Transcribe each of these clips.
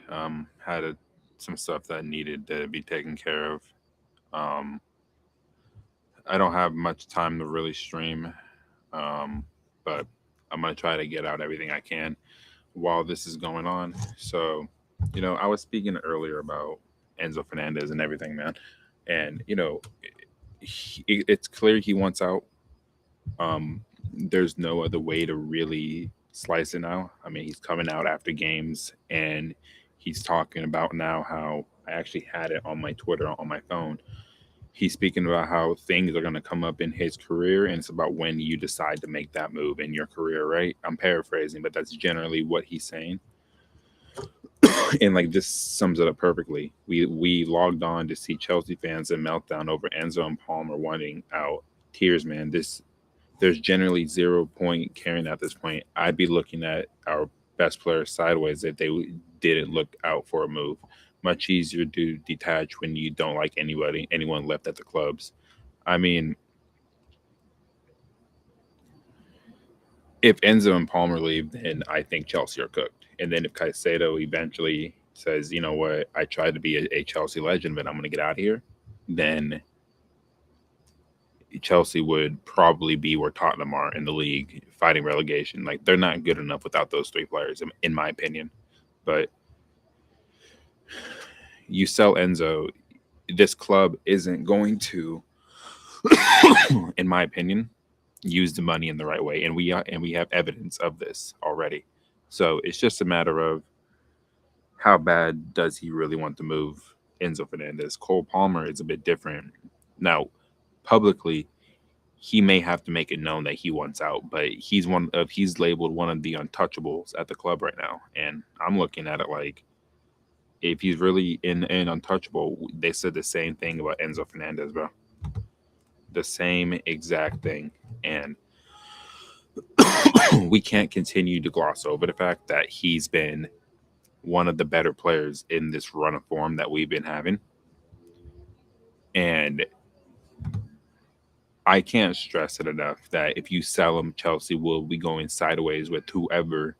Some stuff that needed to be taken care of. Um, I don't have much time to really stream, um, but I'm gonna try to get out everything I can while this is going on. So, I was speaking earlier about Enzo Fernandez and everything, man, and it's clear he wants out. Um, there's no other way to really slice it now. I mean, he's coming out after games and he's talking about now how I actually had it on my Twitter on my phone. He's speaking about how things are going to come up in his career and it's about when you decide to make that move in your career, right? I'm paraphrasing, but that's generally what he's saying. And like this sums it up perfectly. We logged on to see Chelsea fans in meltdown over Enzo and Palmer wanting out. Tears, man. This There's generally 0 point caring at this point. I'd be looking at our best players sideways if they didn't look out for a move. Much easier to detach when you don't like anyone left at the clubs. I mean, if Enzo and Palmer leave, then I think Chelsea are cooked. And then if Caicedo eventually says, you know what, I tried to be a Chelsea legend, but I'm going to get out of here, then Chelsea would probably be where Tottenham are in the league fighting relegation. Like they're not good enough without those three players, in my opinion. But you sell Enzo, this club isn't going to, in my opinion, use the money in the right way, and we have evidence of this already. So it's just a matter of how bad does he really want to move Enzo Fernandez. Cole Palmer is a bit different. Now, publicly, he may have to make it known that he wants out, but he's labeled one of the untouchables at the club right now. And I'm looking at it like if he's really in untouchable, they said the same thing about Enzo Fernandez, bro. The same exact thing. And we can't continue to gloss over the fact that he's been one of the better players in this run of form that we've been having. And I can't stress it enough that if you sell him, Chelsea will be going sideways with whoever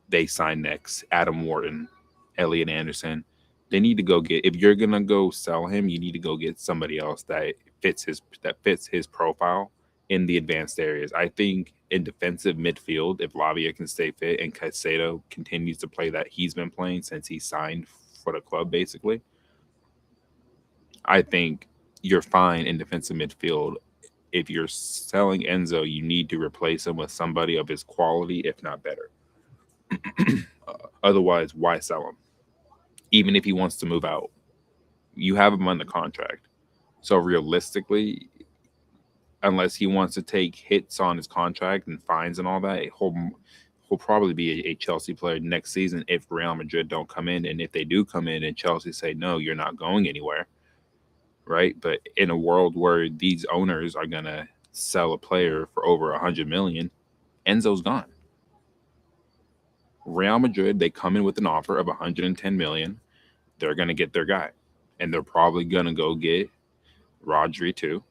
they sign next. Adam Wharton, Elliot Anderson. They need to go get, if you're gonna go sell him, you need to go get somebody else that fits his profile in the advanced areas. I think in defensive midfield, if Lavia can stay fit and Caicedo continues to play that he's been playing since he signed for the club, basically, I think you're fine in defensive midfield. If you're selling Enzo, you need to replace him with somebody of his quality, if not better. Otherwise, why sell him? Even if he wants to move out, you have him under contract. So realistically, unless he wants to take hits on his contract and fines and all that, he'll probably be a Chelsea player next season if Real Madrid don't come in. And if they do come in and Chelsea say, no, you're not going anywhere, right? But in a world where these owners are going to sell a player for over 100 million, Enzo's gone. Real Madrid, they come in with an offer of 110 million. They're going to get their guy. And they're probably going to go get Rodri too.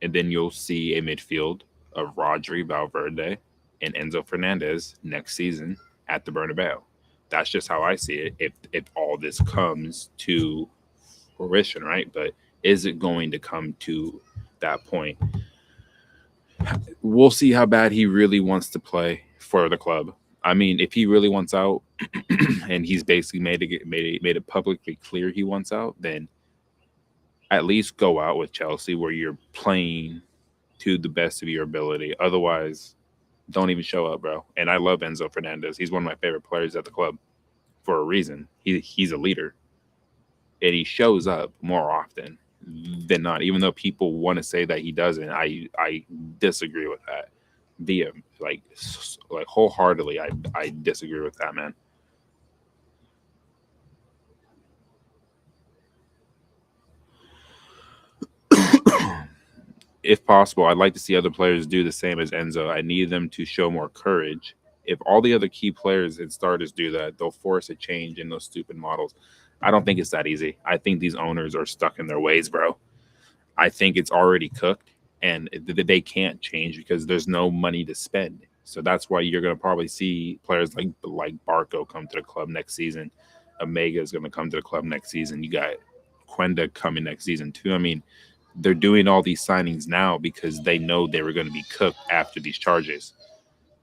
And then you'll see a midfield of Rodri, Valverde, and Enzo Fernandez next season at the Bernabeu. That's just how I see it. If all this comes to fruition, right? But is it going to come to that point? We'll see how bad he really wants to play for the club. I mean, if he really wants out, and he's basically made it publicly clear he wants out, then at least go out with Chelsea where you're playing to the best of your ability. Otherwise, don't even show up, bro. And I love Enzo Fernandez. He's one of my favorite players at the club for a reason. He's a leader, and he shows up more often than not. Even though people want to say that he doesn't, I disagree with that. Via like wholeheartedly, I disagree with that, man. If possible, I'd like to see other players do the same as Enzo. I need them to show more courage. If all the other key players and starters do that, they'll force a change in those stupid models. I don't think it's that easy. I think these owners are stuck in their ways, bro. I think it's already cooked and they can't change because there's no money to spend. So that's why you're going to probably see players like Barco come to the club next season. Omega is going to come to the club next season. You got Quenda coming next season too. I mean, they're doing all these signings now because they know they were going to be cooked after these charges.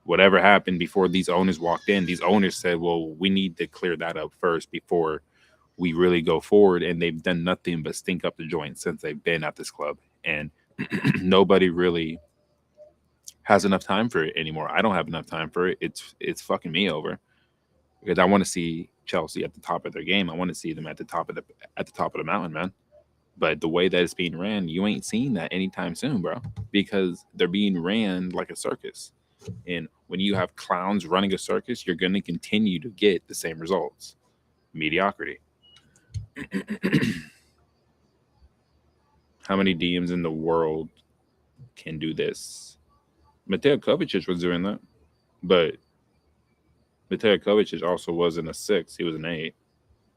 Whatever happened before these owners walked in, these owners said, well, we need to clear that up first before we really go forward. And they've done nothing but stink up the joint since they've been at this club. And nobody really has enough time for it anymore. I don't have enough time for it. It's fucking me over because I want to see Chelsea at the top of their game. I want to see them at the top of the mountain, man. But the way that it's being ran, you ain't seeing that anytime soon, bro. Because they're being ran like a circus. And when you have clowns running a circus, you're gonna continue to get the same results. Mediocrity. How many DMs in the world can do this? Mateo Kovacic was doing that, but Mateo Kovacic also wasn't a 6; he was an 8.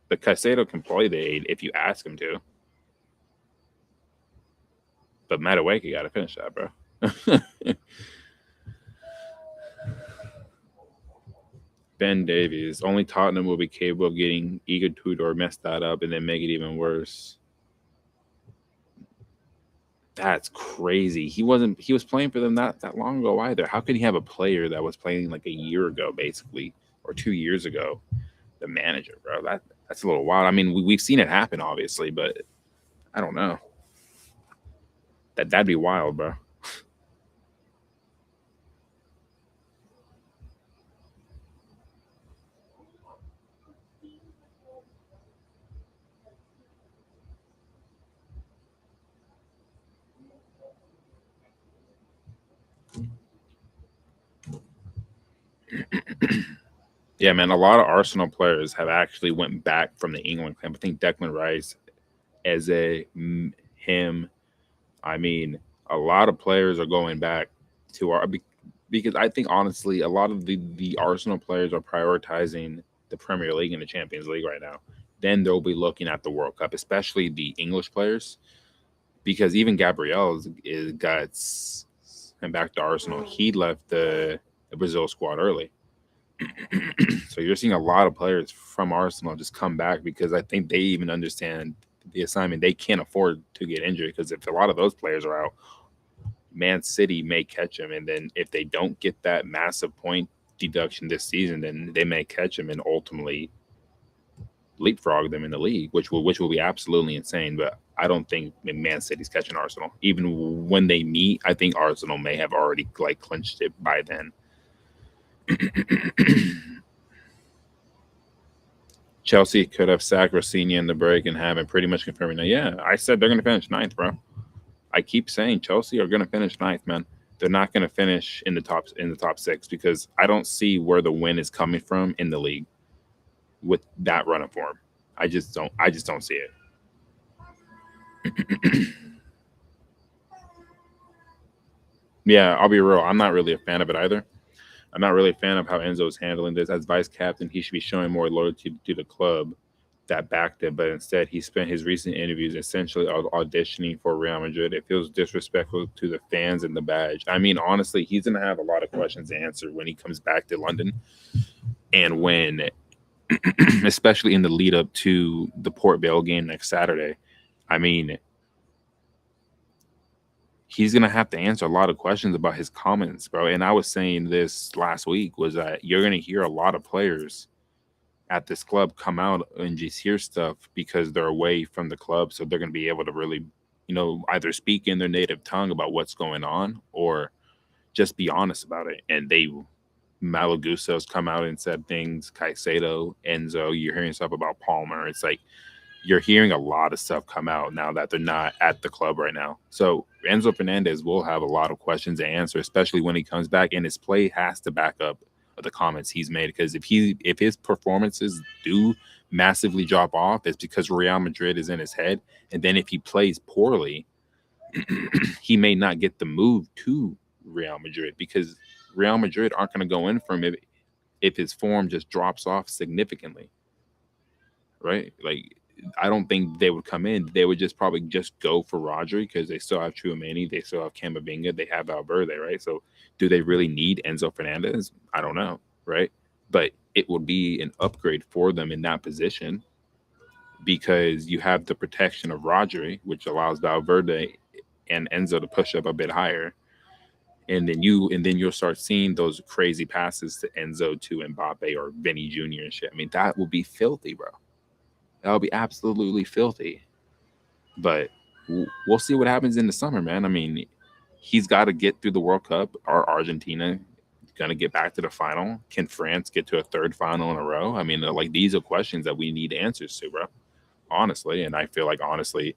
But Caicedo can play the 8 if you ask him to. But Madueke got to finish that, bro. Ben Davies. Only Tottenham will be capable of getting Igor Tudor messed that up and then make it even worse. That's crazy. He was playing for them not that long ago either. How could he have a player that was playing like a year ago, basically, or 2 years ago, the manager, bro? That's a little wild. I mean, we've seen it happen, obviously, but I don't know. That'd be wild, bro. Yeah, man. A lot of Arsenal players have actually went back from the England camp. I think Declan Rice, Eze, him. I mean, a lot of players are going back to our because I think honestly, a lot of the Arsenal players are prioritizing the Premier League and the Champions League right now. Then they'll be looking at the World Cup, especially the English players, because even Gabriel is got and back to Arsenal. He left the Brazil squad early. So you're seeing a lot of players from Arsenal just come back because I think they even understand the assignment. They can't afford to get injured because if a lot of those players are out, Man City may catch them, and then if they don't get that massive point deduction this season, then they may catch them and ultimately leapfrog them in the league, which will be absolutely insane. But I don't think Man City's catching Arsenal. Even when they meet, I think Arsenal may have already like clinched it by then. Chelsea could have sacked Rossini in the break and have it pretty much confirming that. Yeah, I said they're going to finish ninth, bro. I keep saying Chelsea are going to finish ninth, man. They're not going to finish in the top 6 because I don't see where the win is coming from in the league with that run of form. I just don't see it. Yeah, I'll be real. I'm not really a fan of it either. I'm not really a fan of how Enzo is handling this. As vice captain, he should be showing more loyalty to the club that backed him, but instead he spent his recent interviews essentially auditioning for Real Madrid. It feels disrespectful to the fans and the badge. I mean, honestly, he's going to have a lot of questions to answer when he comes back to London. And when, especially in the lead up to the Port Vale game next Saturday, I mean, he's going to have to answer a lot of questions about his comments, bro. And I was saying this last week was that you're going to hear a lot of players at this club come out and just hear stuff because they're away from the club. So they're going to be able to really, either speak in their native tongue about what's going on or just be honest about it. And Malagusto's come out and said things, Caicedo, Enzo, you're hearing stuff about Palmer. It's like, you're hearing a lot of stuff come out now that they're not at the club right now. So Enzo Fernandez will have a lot of questions to answer, especially when he comes back, and his play has to back up the comments he's made. Because if his performances do massively drop off, it's because Real Madrid is in his head. And then if he plays poorly, he may not get the move to Real Madrid because Real Madrid aren't going to go in for him if his form just drops off significantly. Right? Like, I don't think they would come in. They would probably just go for Rodri because they still have Tchouaméni, they still have Camavinga, they have Valverde, right? So do they really need Enzo Fernandez? I don't know, right? but it would be an upgrade for them in that position because you have the protection of Rodri, which allows Valverde and Enzo to push up a bit higher. And then you'll start seeing those crazy passes to Enzo to Mbappe or Vinny Jr. and shit. I mean, that will be filthy, bro. That'll be absolutely filthy. But we'll see what happens in the summer, man. I mean, he's got to get through the World Cup. Are Argentina going to get back to the final? Can France get to a third final in a row? I mean, like these are questions that we need answers to, bro. Honestly, and I feel like honestly,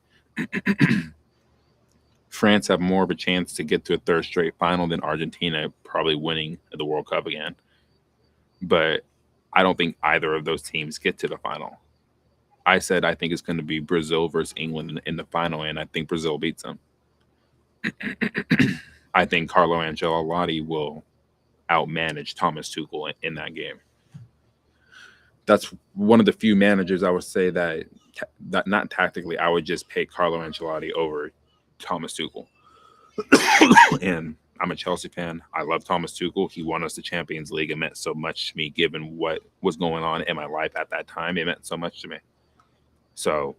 France have more of a chance to get to a third straight final than Argentina probably winning the World Cup again. But I don't think either of those teams get to the final. I said I think it's going to be Brazil versus England in the final, and I think Brazil beats them. I think Carlo Ancelotti will outmanage Thomas Tuchel in that game. That's one of the few managers I would say that not tactically, I would just pick Carlo Ancelotti over Thomas Tuchel. And I'm a Chelsea fan. I love Thomas Tuchel. He won us the Champions League. It meant so much to me, given what was going on in my life at that time. It meant so much to me. So,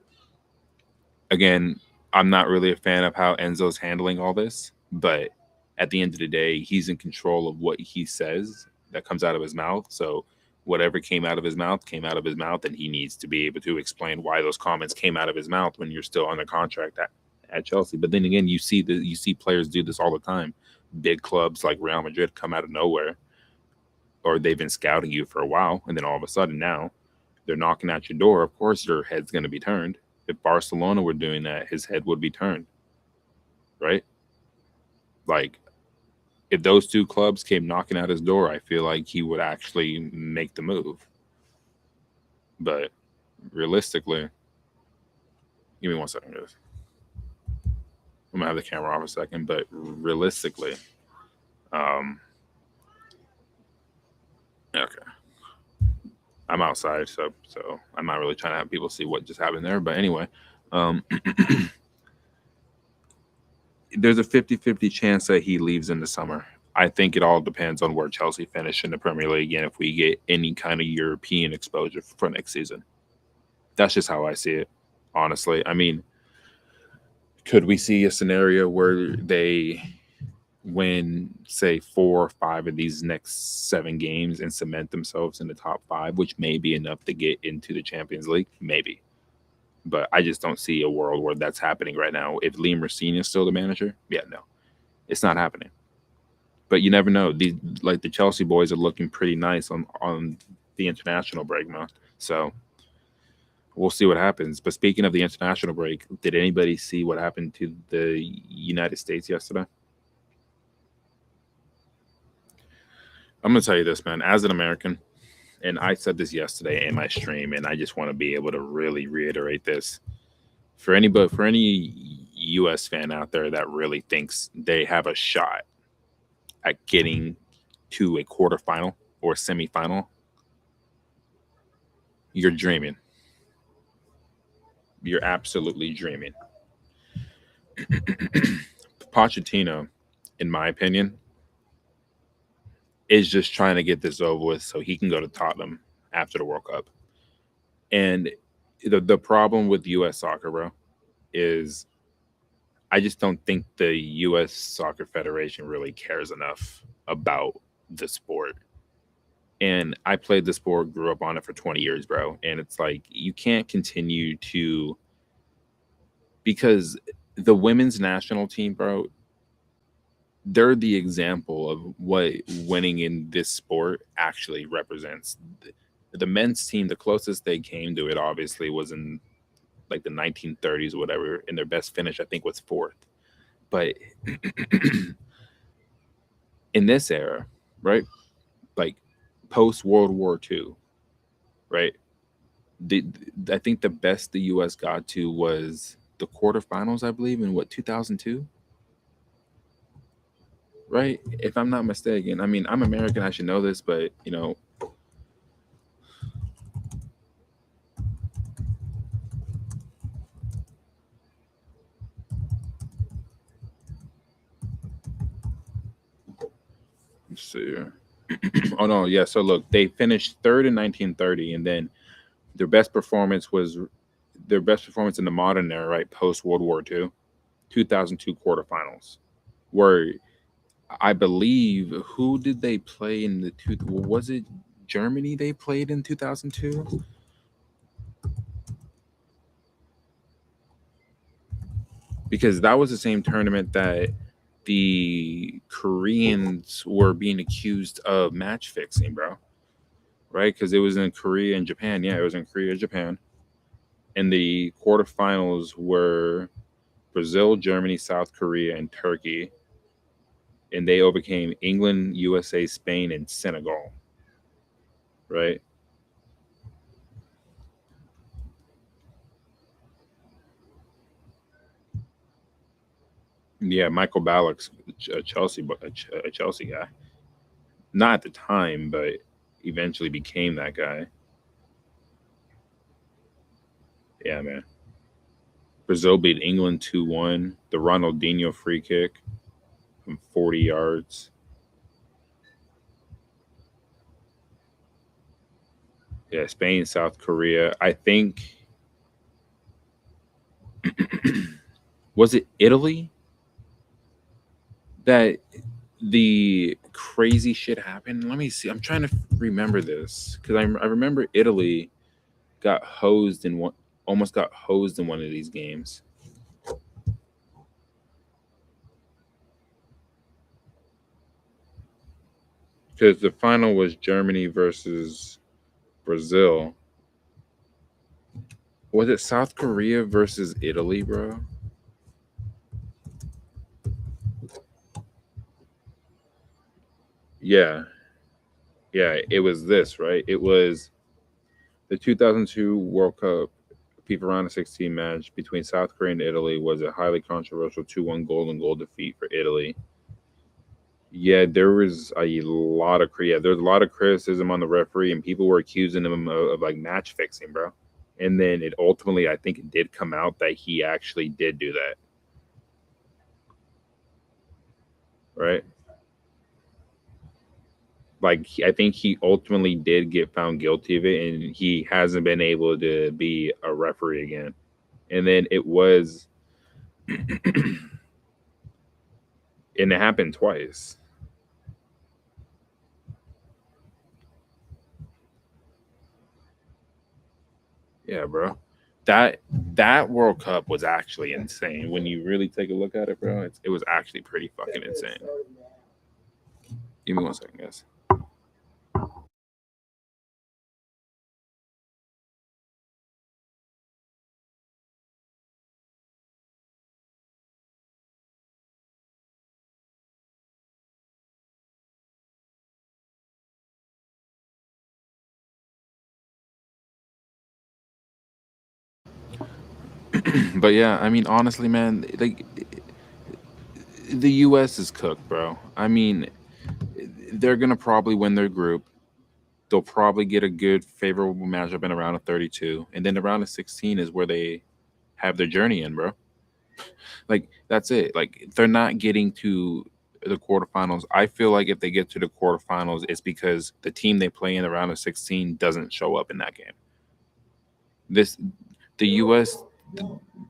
again, I'm not really a fan of how Enzo's handling all this, but at the end of the day, he's in control of what he says that comes out of his mouth. So, whatever came out of his mouth came out of his mouth, and he needs to be able to explain why those comments came out of his mouth when you're still under contract at Chelsea. But then again, you see players do this all the time. Big clubs like Real Madrid come out of nowhere, or they've been scouting you for a while, and then all of a sudden now they're knocking at your door. Of course, your head's going to be turned. If Barcelona were doing that, his head would be turned, right? Like, if those two clubs came knocking at his door, I feel like he would actually make the move. But realistically, give me 1 second, guys. I'm gonna have the camera off a second, but realistically, okay, I'm outside, so I'm not really trying to have people see what just happened there. But anyway, um, there's a 50-50 chance that he leaves in the summer. I think it all depends on where Chelsea finish in the Premier League and if we get any kind of European exposure for next season. That's just how I see it, honestly. I mean, could we see a scenario where they win, say, 4 or 5 of these next 7 games and cement themselves in the top 5, which may be enough to get into the Champions League? Maybe. But I just don't see a world where that's happening right now. If Liam Racine is still the manager, yeah, no, it's not happening. But you never know. The Chelsea boys are looking pretty nice on the international break, man. So we'll see what happens. But speaking of the international break, did anybody see what happened to the United States yesterday? I'm going to tell you this, man. As an American, and I said this yesterday in my stream, and I just want to be able to really reiterate this. For any U.S. fan out there that really thinks they have a shot at getting to a quarterfinal or semifinal, you're dreaming. You're absolutely dreaming. Pochettino, in my opinion, is just trying to get this over with so he can go to Tottenham after the World Cup. And the problem with U.S. soccer, bro, is I just don't think the U.S. Soccer Federation really cares enough about the sport. And I played the sport, grew up on it for 20 years, bro. And it's like you can't continue to, because the women's national team, bro, they're the example of what winning in this sport actually represents. The men's team, the closest they came to it, obviously, was in like the 1930s or whatever, and their best finish, I think, was 4th. But in this era, right, like post World War II, right, I think the best the U.S. got to was the quarterfinals, I believe, in what, 2002? Right? If I'm not mistaken. I mean, I'm American, I should know this, but let's see here. Oh no, yeah. So look, they finished third in 1930, and then their best performance was their best performance in the modern era, right, post World War II, 2002 quarterfinals, where I believe who did they play in the two? Was it Germany they played in 2002? Because that was the same tournament that the Koreans were being accused of match fixing, bro. Right? Because it was in Korea and Japan. Yeah, it was in Korea and Japan. And the quarterfinals were Brazil, Germany, South Korea, and Turkey. And they overcame England, USA, Spain, and Senegal. Right? Yeah, Michael Ballack's a Chelsea guy. Not at the time, but eventually became that guy. Yeah, man. Brazil beat England 2-1. The Ronaldinho free kick from 40 yards. Yeah, Spain, South Korea. I think was it Italy that the crazy shit happened? Let me see. I'm trying to remember this because I remember Italy got hosed in one, almost got hosed in one of these games. Because the final was Germany versus Brazil. Was it South Korea versus Italy, bro? Yeah, yeah. It was this, right? It was the 2002 World Cup FIFA round of 16 match between South Korea and Italy was a highly controversial 2-1 golden goal defeat for Italy. Yeah, there was a lot of there's a lot of criticism on the referee, and people were accusing him of like match fixing, bro. And then it ultimately, I think it did come out that he actually did do that, right? Like I think he ultimately did get found guilty of it, and he hasn't been able to be a referee again. And then it was, and it happened twice. Yeah, bro. That that World Cup was actually insane. When you really take a look at it, bro, it was actually pretty fucking insane. Give me 1 second, guys. But yeah, I mean, honestly, man, like the U.S. is cooked, bro. I mean, they're gonna probably win their group. They'll probably get a good, favorable matchup in a round of 32, and then the round of 16 is where they have their journey in, bro. Like that's it. Like they're not getting to the quarterfinals. I feel like if they get to the quarterfinals, it's because the team they play in the round of 16 doesn't show up in that game. This the US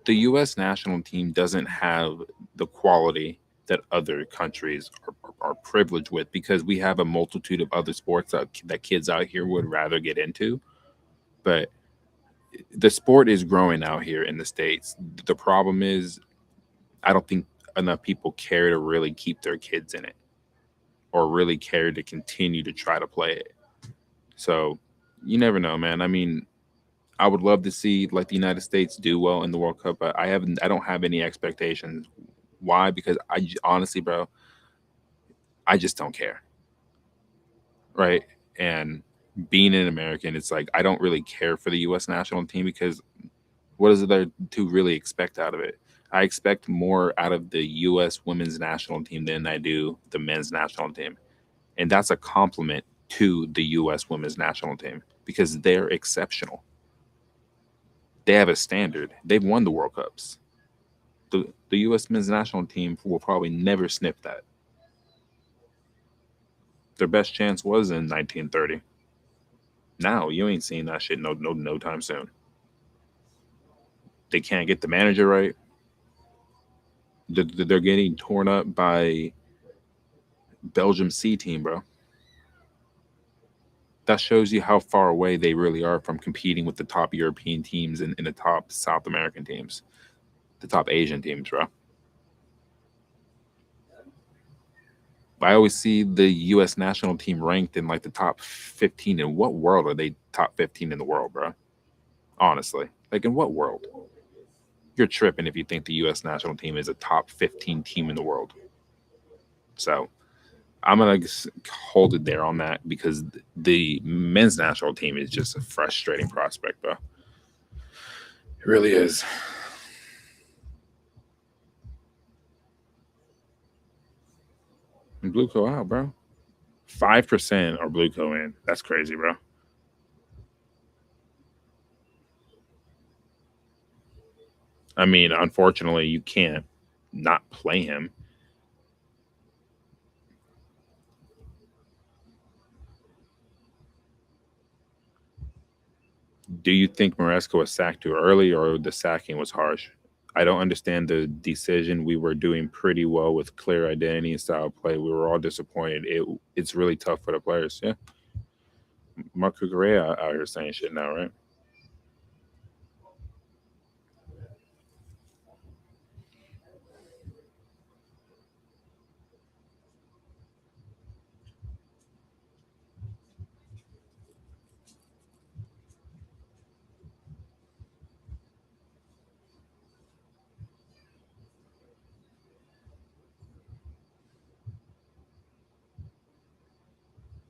the US national team doesn't have the quality that other countries are privileged with because we have a multitude of other sports that kids out here would rather get into. But the sport is growing out here in the States. The problem is I don't think enough people care to really keep their kids in it or really care to continue to try to play it. So you never know, man. I mean, I would love to see like the United States do well in the World Cup, but I don't have any expectations. Why? Because honestly, bro, I just don't care, right? And being an American, it's like I don't really care for the U.S. national team because what is there to really expect out of it? I expect more out of the U.S. women's national team than I do the men's national team, and that's a compliment to the U.S. women's national team because they're exceptional. They have a standard. They've won the World Cups. The U.S. men's national team will probably never sniff that. Their best chance was in 1930. Now you ain't seen that shit no time soon. They can't get the manager right. They're getting torn up by Belgium C team, bro. That shows you how far away they really are from competing with the top European teams and the top South American teams, the top Asian teams, bro. I always see the U.S. national team ranked in like the top 15. In what world are they top 15 in the world, bro? Honestly, like in what world? You're tripping if you think the U.S. national team is a top 15 team in the world. So I'm gonna hold it there on that because the men's national team is just a frustrating prospect, bro. It really is. And Blue Co out, bro. 5% are Blue Co in. That's crazy, bro. I mean, unfortunately, you can't not play him. Do you think Maresca was sacked too early or the sacking was harsh? I don't understand the decision. We were doing pretty well with clear identity and style of play. We were all disappointed. It's really tough for the players. Yeah, Mark Cucurella out here saying shit now, right?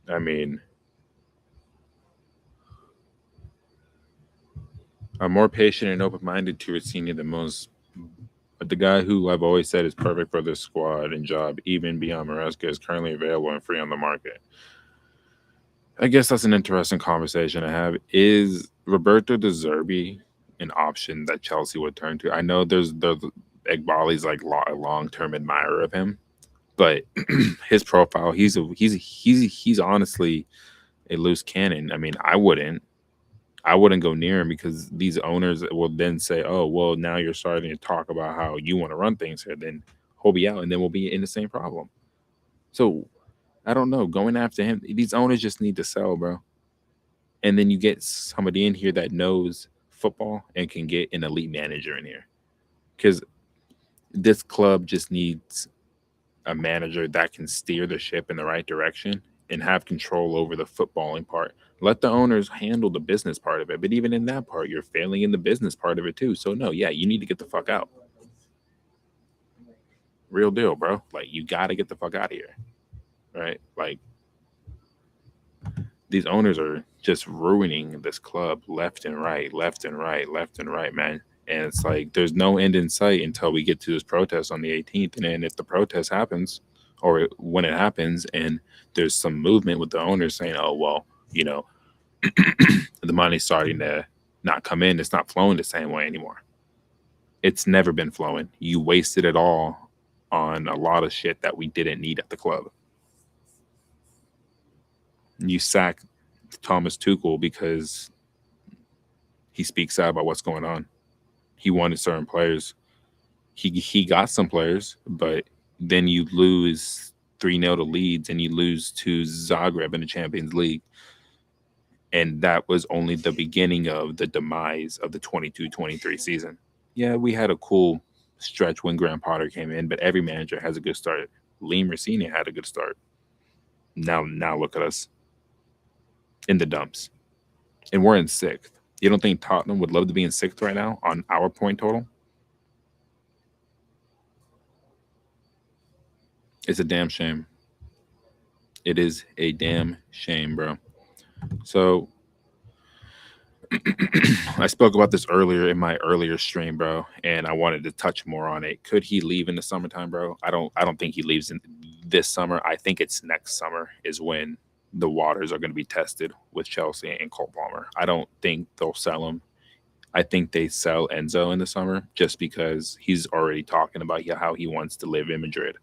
I mean, I'm more patient and open-minded to Rossini than most. But the guy who I've always said is perfect for this squad and job, even beyond Maresca, is currently available and free on the market. I guess that's an interesting conversation to have. Is Roberto De Zerbi an option that Chelsea would turn to? I know there's Egbali's like a long term admirer of him, but his profile, he's honestly a loose cannon. I mean, I wouldn't go near him because these owners will then say, "Oh, well, now you're starting to talk about how you want to run things here." Then he'll be out, and then we'll be in the same problem. So I don't know. Going after him, these owners just need to sell, bro. And then you get somebody in here that knows football and can get an elite manager in here because this club just needs a manager that can steer the ship in the right direction and have control over the footballing part. Let the owners handle the business part of it, but even in that part, you're failing in the business part of it too. So no, yeah, you need to get the fuck out. Real deal, bro. Like you got to get the fuck out of here, right? Like these owners are just ruining this club left and right, left and right, left and right, man. And it's like there's no end in sight until we get to this protest on the 18th. And then if the protest happens, or when it happens, and there's some movement with the owners saying, "Oh well, you know, the money's starting to not come in. It's not flowing the same way anymore. It's never been flowing. You wasted it all on a lot of shit that we didn't need at the club. You sack Thomas Tuchel because he speaks out about what's going on. He wanted certain players. He got some players, but then you lose 3-0 to Leeds and you lose to Zagreb in the Champions League. And that was only the beginning of the demise of the 22-23 season. Yeah, we had a cool stretch when Graham Potter came in, but every manager has a good start. Liam Rossini had a good start. Now look at us in the dumps. And we're in sixth. You don't think Tottenham would love to be in sixth right now on our point total? It's a damn shame. It is a damn shame, bro. So I spoke about this earlier in my earlier stream, bro, and I wanted to touch more on it. Could he leave in the summertime, bro? I don't think he leaves in this summer. I think it's next summer is when the waters are going to be tested with Chelsea and Cole Palmer. I don't think they'll sell him. I think they sell Enzo in the summer just because he's already talking about how he wants to live in Madrid.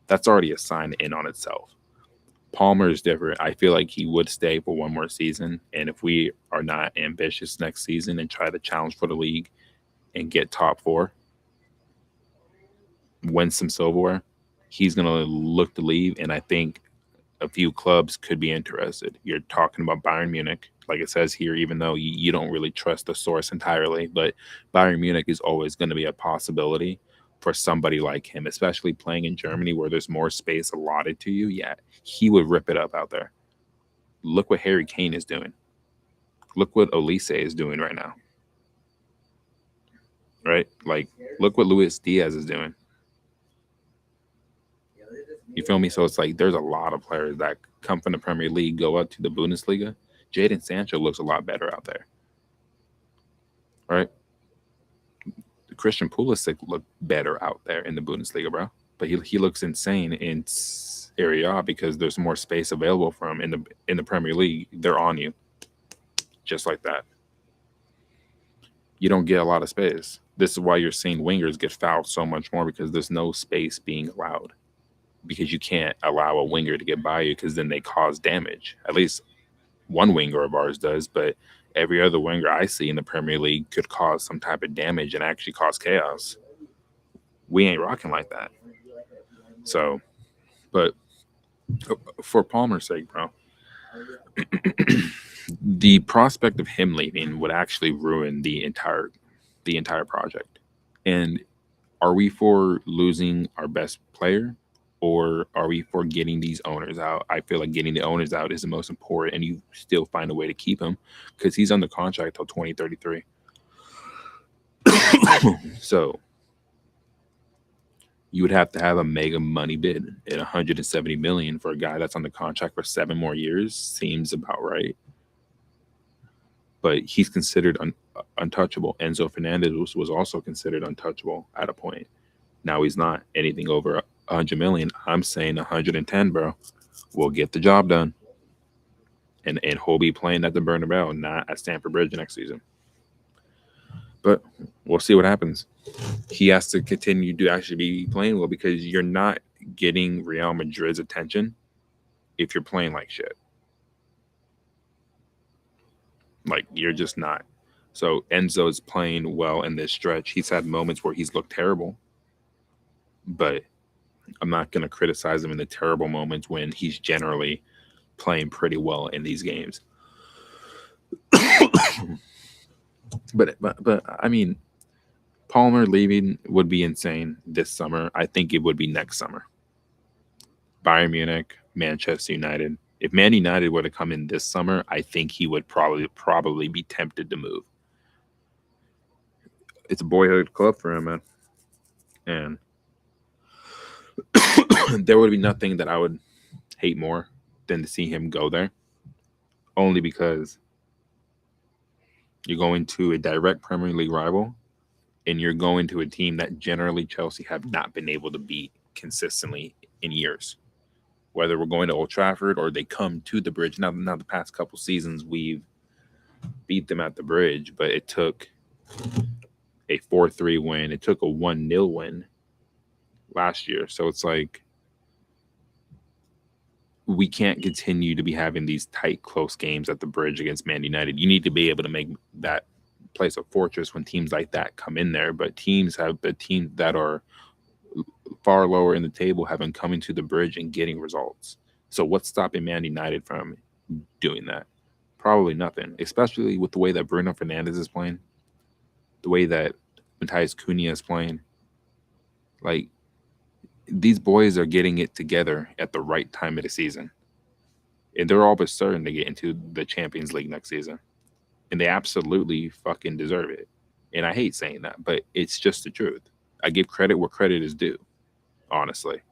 That's already a sign in on itself. Palmer is different. I feel like he would stay for one more season. And if we are not ambitious next season and try to challenge for the league and get top four, win some silverware, he's going to look to leave. And I think a few clubs could be interested. You're talking about Bayern Munich, like it says here, even though you don't really trust the source entirely, but Bayern Munich is always going to be a possibility for somebody like him, especially playing in Germany where there's more space allotted to you. Yeah, he would rip it up out there. Look what Harry Kane is doing. Look what Olise is doing right now. Right? Like, look what Luis Diaz is doing. You feel me? So it's like there's a lot of players that come from the Premier League, go up to the Bundesliga. Jadon Sancho looks a lot better out there, right? Christian Pulisic looked better out there in the Bundesliga, bro. But he looks insane in Serie A because there's more space available for him in the Premier League. They're on you, just like that. You don't get a lot of space. This is why you're seeing wingers get fouled so much more because there's no space being allowed. Because you can't allow a winger to get by you because then they cause damage. At least one winger of ours does, but every other winger I see in the Premier League could cause some type of damage and actually cause chaos. We ain't rocking like that. So, but for Palmer's sake, bro, the prospect of him leaving would actually ruin the entire project. And are we for losing our best player? Or are we for getting these owners out? I feel like getting the owners out is the most important, and you still find a way to keep him because he's under contract till 2033. So you would have to have a mega money bid at 170 million for a guy that's on the contract for 7 more years. Seems about right. But he's considered untouchable. Enzo Fernandez was also considered untouchable at a point. Now he's not. Anything over 100 million. I'm saying 110, bro. We'll get the job done. And he'll be playing at the Bernabeu, not at Stamford Bridge next season. But we'll see what happens. He has to continue to actually be playing well because you're not getting Real Madrid's attention if you're playing like shit. Like, you're just not. So Enzo is playing well in this stretch. He's had moments where he's looked terrible, but I'm not going to criticize him in the terrible moments when he's generally playing pretty well in these games. but I mean, Palmer leaving would be insane this summer. I think it would be next summer. Bayern Munich, Manchester United. If Man United were to come in this summer, I think he would probably be tempted to move. It's a boyhood club for him, man. And there would be nothing that I would hate more than to see him go there. Only because you're going to a direct Premier League rival and you're going to a team that generally Chelsea have not been able to beat consistently in years. Whether we're going to Old Trafford or they come to the Bridge. Now the past couple seasons we've beat them at the Bridge, but it took a 4-3 win. It took a 1-0 win last year. So it's like we can't continue to be having these tight, close games at the Bridge against Man United. You need to be able to make that place a fortress when teams like that come in there. But teams that are far lower in the table have been coming to the Bridge and getting results. So what's stopping Man United from doing that? Probably nothing, especially with the way that Bruno Fernandes is playing, the way that Matthias Cunha is playing. Like, these boys are getting it together at the right time of the season. And they're all but certain to get into the Champions League next season. And they absolutely fucking deserve it. And I hate saying that, but it's just the truth. I give credit where credit is due, honestly.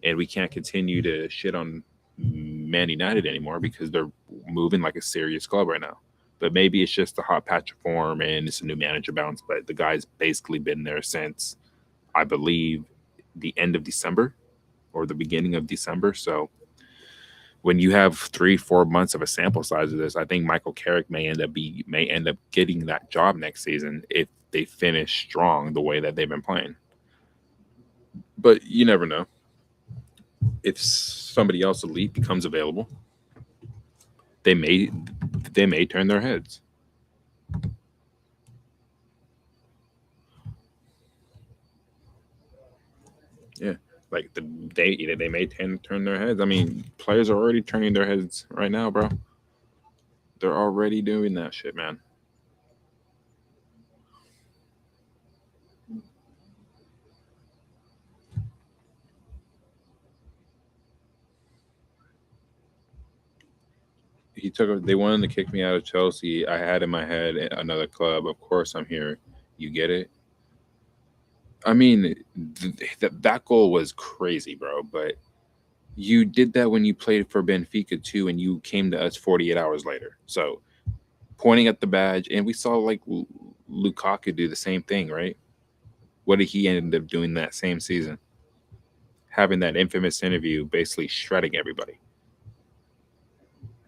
And we can't continue to shit on Man United anymore because they're moving like a serious club right now. But maybe it's just a hot patch of form and it's a new manager bounce. But the guy's basically been there since, I believe, the end of December or the beginning of December. So when you have 3-4 months of a sample size of this, I think Michael Carrick may end up getting that job next season if they finish strong the way that they've been playing. But you never know. if somebody else elite becomes available, they may they may turn their heads. Yeah, like they may turn their heads. I mean, players are already turning their heads right now, bro. They're already doing that shit, man. They wanted to kick me out of Chelsea. I had in my head another club. Of course, I'm here. You get it. I mean, that goal was crazy, bro. But you did that when you played for Benfica too, and you came to us 48 hours later. So pointing at the badge, and we saw like Lukaku do the same thing, right? What did he end up doing that same season? Having that infamous interview, basically shredding everybody.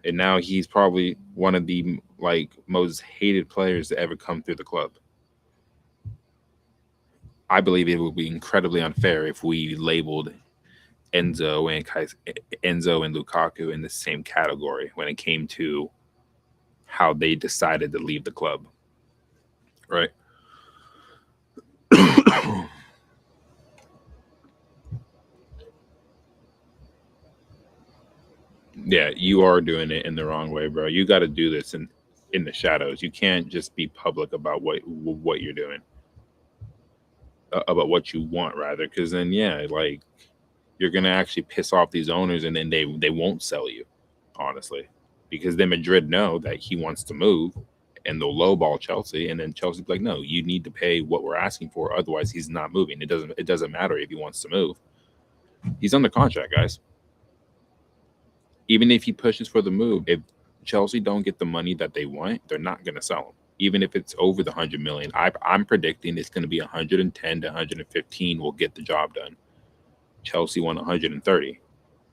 And now he's probably one of the like most hated players to ever come through the club. I believe it would be incredibly unfair if we labeled Enzo and Enzo and Lukaku in the same category when it came to how they decided to leave the club, right? Yeah, you are doing it in the wrong way, bro. You got to do this in the shadows. You can't just be public about what you're doing, about what you want, rather, because then yeah, like you're gonna actually piss off these owners, and then they won't sell you, honestly, because then Madrid know that he wants to move, and they'll lowball Chelsea, and then Chelsea be like, no, you need to pay what we're asking for, otherwise he's not moving. It doesn't matter if he wants to move. He's under contract, guys. Even if he pushes for the move, if Chelsea don't get the money that they want, they're not going to sell him. Even if it's over the 100 million, I'm predicting it's going to be 110 to 115 will get the job done. Chelsea won 130.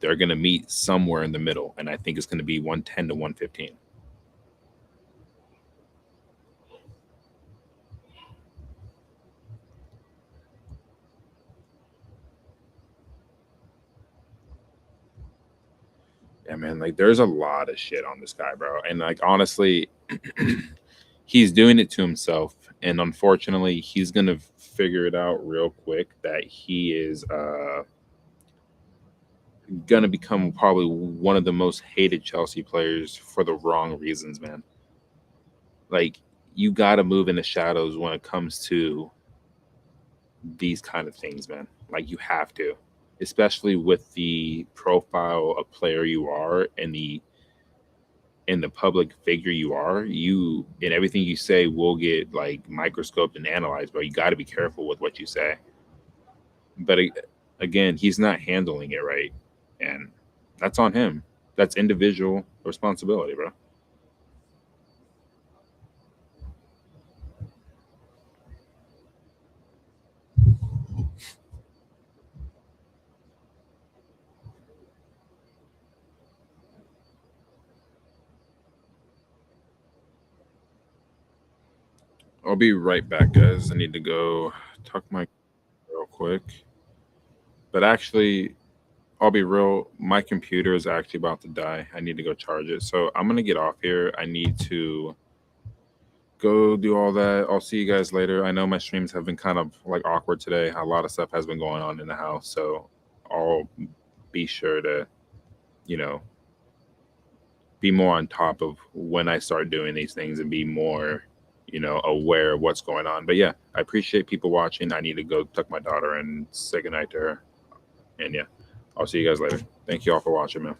They're going to meet somewhere in the middle, and I think it's going to be 110 to 115. Yeah, man, like there's a lot of shit on this guy, bro. And like honestly, he's doing it to himself, and unfortunately, he's going to figure it out real quick that he is gonna become probably one of the most hated Chelsea players for the wrong reasons, man. Like you gotta move in the shadows when it comes to these kind of things, man. Like you have to, especially with the profile of player you are and the public figure you are. You and everything you say will get like microscoped and analyzed, but you got to be careful with what you say. But again, he's not handling it right, and that's on him. That's individual responsibility, bro. I'll be right back, guys. I need to go tuck my real quick. But actually, I'll be real. My computer is actually about to die. I need to go charge it. So I'm gonna get off here. I need to go do all that. I'll see you guys later. I know my streams have been kind of like awkward today. A lot of stuff has been going on in the house, so I'll be sure to, you know, be more on top of when I start doing these things and be more, aware of what's going on. But yeah, I appreciate people watching. I need to go tuck my daughter and say goodnight to her. And yeah, I'll see you guys later. Thank you all for watching, man.